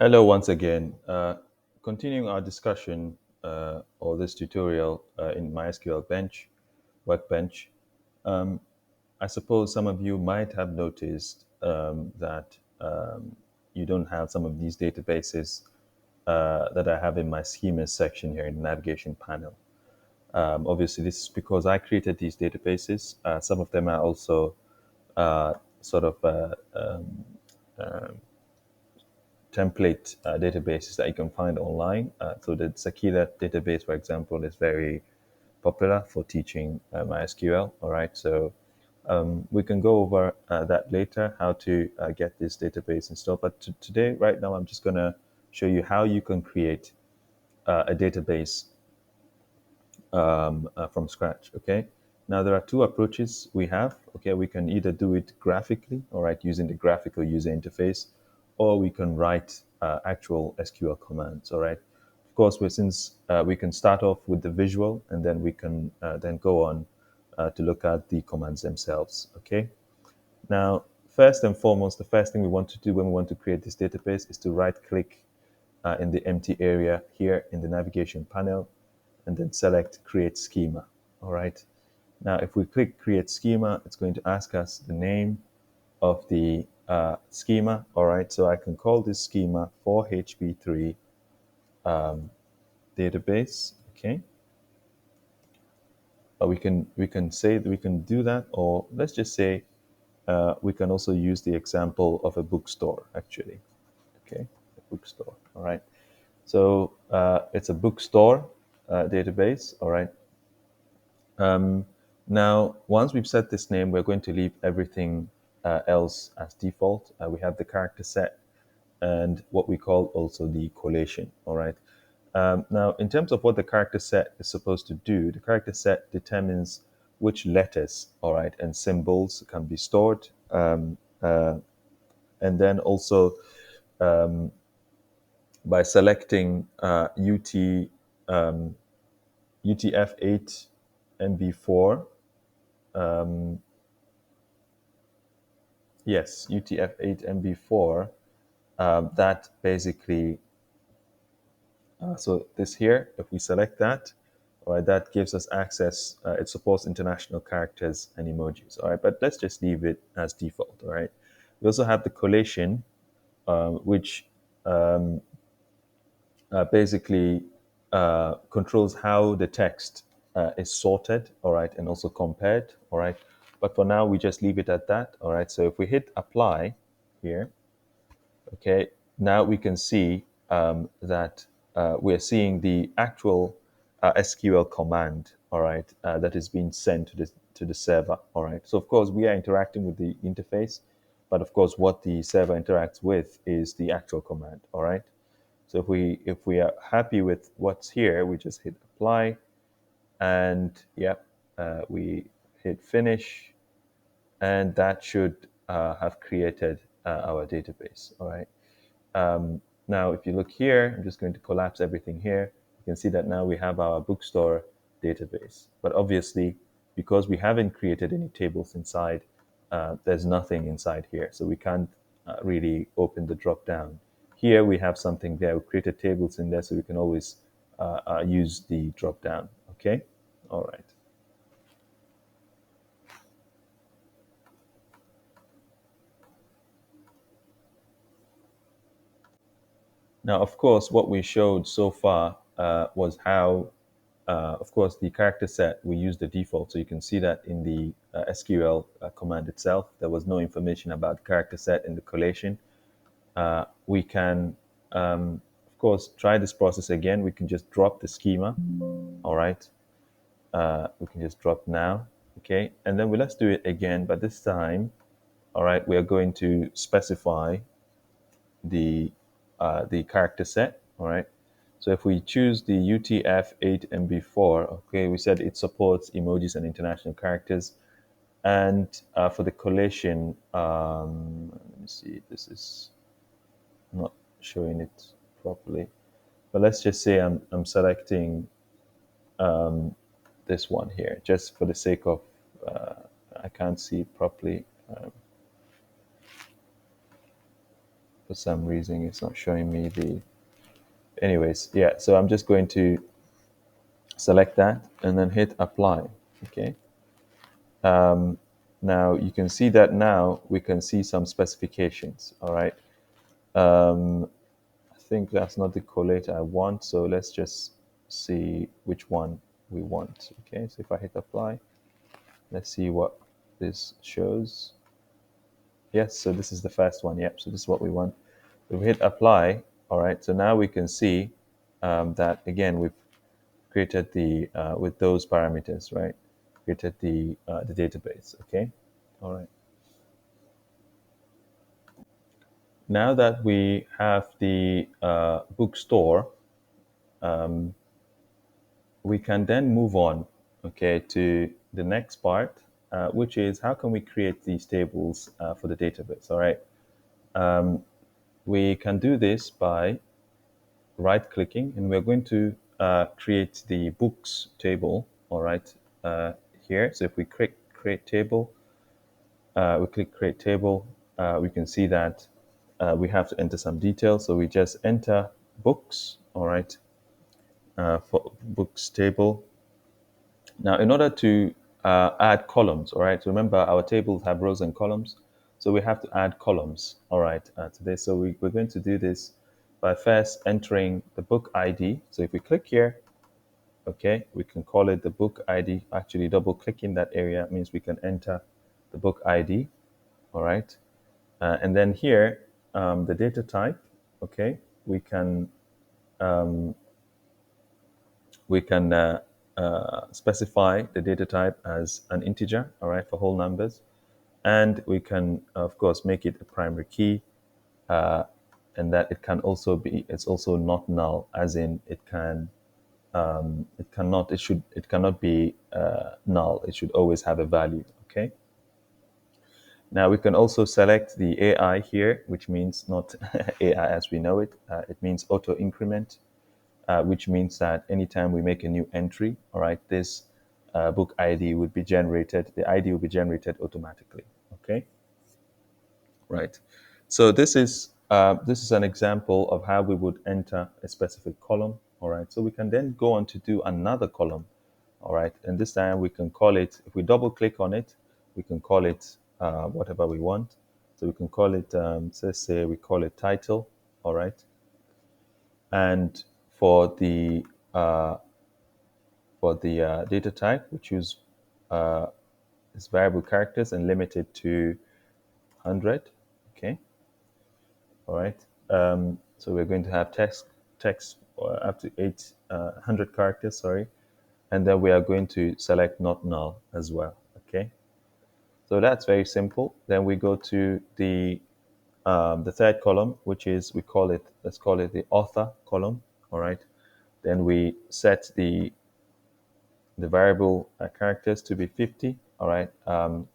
Hello once again. Continuing our discussion or this tutorial in MySQL Workbench. Um, I suppose some of you might have noticed that you don't have some of these databases that I have in my schemas section here in the navigation panel. Obviously, this is because I created these databases. Some of them are also sort of template databases that you can find online. So the Sakila database, for example, is very popular for teaching MySQL. All right, so we can go over that later, how to get this database installed. But today, right now, I'm just going to show you how you can create a database from scratch. Okay. Now there are two approaches we have. Okay, we can either do it graphically, all right, using the graphical user interface, or we can write actual SQL commands. All right. Of course, since we can start off with the visual, and then we can then go on to look at the commands themselves. Okay. Now, first and foremost, the first thing we want to do when we want to create this database is to right-click in the empty area here in the navigation panel, and then select Create Schema. All right. Now, if we click Create Schema, it's going to ask us the name of the schema. All right. So I can call this schema for HB3 database. Okay. We can say that we can do that, or let's just say we can also use the example of a bookstore actually. Okay, a bookstore. All right. So it's a bookstore database. All right. Now, once we've set this name, we're going to leave everything else as default. We have the character set and what we call also the collation. All right. Now, in terms of what the character set is supposed to do, the character set determines which letters, all right, and symbols can be stored, and then also by selecting UTF-8 and B4. Yes, UTF-8 and B4. That basically, so this here, if we select that, all right, that gives us access. It supports international characters and emojis. All right, but let's just leave it as default. All right. We also have the collation, which basically controls how the text is sorted, all right, and also compared, all right. But for now, we just leave it at that, all right. So if we hit apply here, okay, now we can see that we're seeing the actual SQL command, all right, that is being sent to the server, all right. So of course we are interacting with the interface, but of course what the server interacts with is the actual command, all right. So if we are happy with what's here, we just hit apply, and yep, we hit finish, and that should have created our database. All right. Now, if you look here, I'm just going to collapse everything here. You can see that now we have our bookstore database. But obviously, because we haven't created any tables inside, there's nothing inside here. So we can't really open the drop down. Here we have something there. We created tables in there, so we can always use the drop down. Okay? All right. Now, of course, what we showed so far was how, of course, the character set, we use the default. So you can see that in the SQL command itself, there was no information about character set in the collation. We can, of course, try this process again. We can just drop the schema. All right. We can just drop now. Okay. And then let's do it again. But this time, all right, we are going to specify the character set. All right. So if we choose the UTF-8 and B4, okay, we said it supports emojis and international characters. And for the collation, let me see, this is not showing it properly. But let's just say I'm selecting this one here, just for the sake of, I can't see it properly. For some reason, it's not showing me the. Anyways, yeah. So I'm just going to select that and then hit apply. Okay. Now you can see that now we can see some specifications. All right. I think that's not the collator I want. So let's just see which one we want. Okay. So if I hit apply, let's see what this shows. Yes. So this is the first one. Yep. So this is what we want. So we hit apply. All right. So now we can see that again we've created the with those parameters, right? Created the database. Okay. All right. Now that we have the bookstore, we can then move on, okay, to the next part, which is how can we create these tables for the database. All right. We can do this by right-clicking, and we're going to create the books table. All right, here. So if we click create table, we click create table, we can see that we have to enter some details. So we just enter books, all right, for books table. Now, in order to add columns, all right, so remember our tables have rows and columns. So we have to add columns, all right, to this. So we're going to do this by first entering the book ID. So if we click here, okay, we can call it the book ID. Actually, double clicking that area means we can enter the book ID, all right. And then here, the data type, okay, we can specify the data type as an integer, all right, for whole numbers, and we can of course make it a primary key, uh, and that it can also be it's also not null, as in it cannot be null. It should always have a value. Okay. Now we can also select the AI here, which means not AI as we know it. It means auto increment, which means that anytime we make a new entry, all right, this book ID would be generated. The ID will be generated automatically. Okay, right. So this is an example of how we would enter a specific column. All right. So we can then go on to do another column. All right, and this time we can call it. If we double click on it, we can call it whatever we want. So we can call it. So let's say we call it title. All right, and for the uh, data type, we choose is variable characters and limited to 100. Okay, all right. So we're going to have text up to 800 characters. Sorry, and then we are going to select not null as well. Okay, so that's very simple. Then we go to the third column, which is let's call it the author column. All right. Then we set the variable characters to be 50. All right. And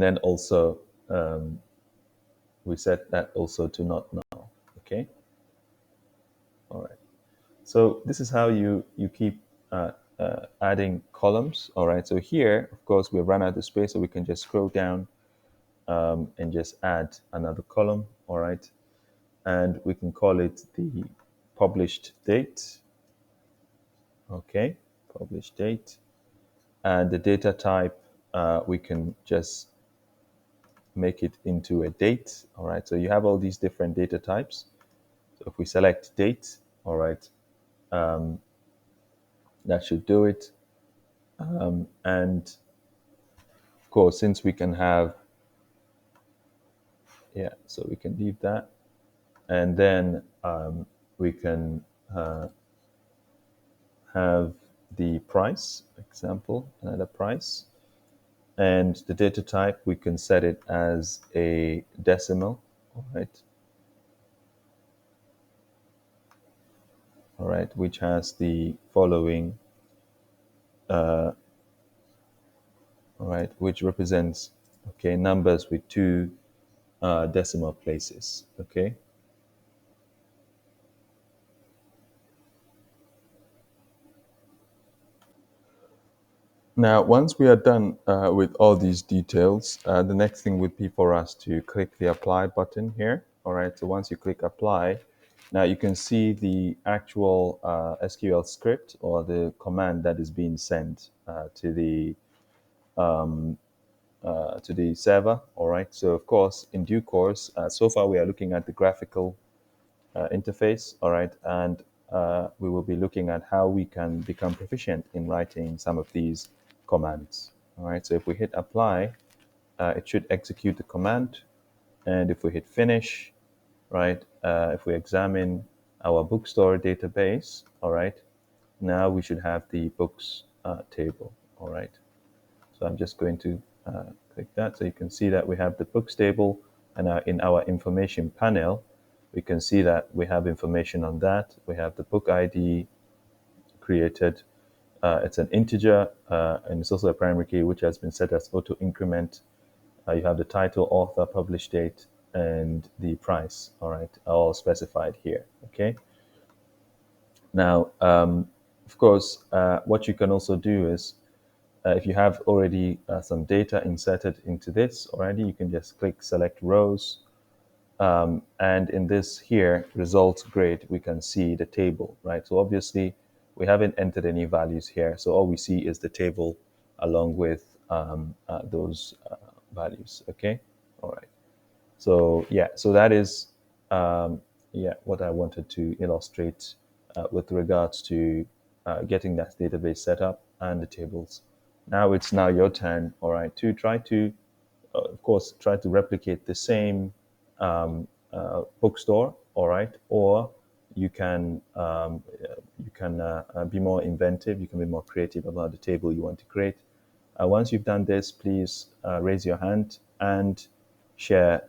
then also we set that also to not null. Okay. All right. So this is how you keep adding columns. All right. So here, of course, we've run out of space, so we can just scroll down and just add another column. All right. And we can call it the published date. Okay. Published date. And the data type, we can just make it into a date. All right. So you have all these different data types. So if we select date, all right, that should do it. And of course, since we can have, yeah, so we can leave that. And then we can have the price, example, another price. And the data type, we can set it as a decimal, all right? All right, which has the following, all right, which represents, okay, numbers with two decimal places, okay? Now, once we are done with all these details, the next thing would be for us to click the apply button here. All right, so once you click apply, now you can see the actual SQL script or the command that is being sent to the server. All right, so of course, in due course, so far we are looking at the graphical interface. All right, and we will be looking at how we can become proficient in writing some of these commands. All right, so if we hit apply, it should execute the command. And if we hit finish, right, if we examine our bookstore database, all right, now we should have the books table. All right, so I'm just going to click that. So you can see that we have the books table, and in our information panel, we can see that we have information on that. We have the book ID created. It's an integer, and it's also a primary key, which has been set as auto increment. You have the title, author, publish date, and the price. All right, all specified here. Okay. Now, of course, what you can also do is if you have already some data inserted into this already, you can just click select rows. And in this here, results grid, we can see the table, right? So obviously, we haven't entered any values here. So all we see is the table along with those values, okay? All right. So yeah, so that is yeah what I wanted to illustrate with regards to getting that database set up and the tables. Now it's now your turn, all right, to try to, of course, try to replicate the same bookstore, all right, or you can be more inventive. You can be more creative about the table you want to create. Once you've done this, please raise your hand and share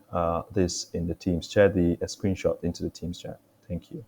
this in the Teams chat, a screenshot into the Teams chat. Thank you.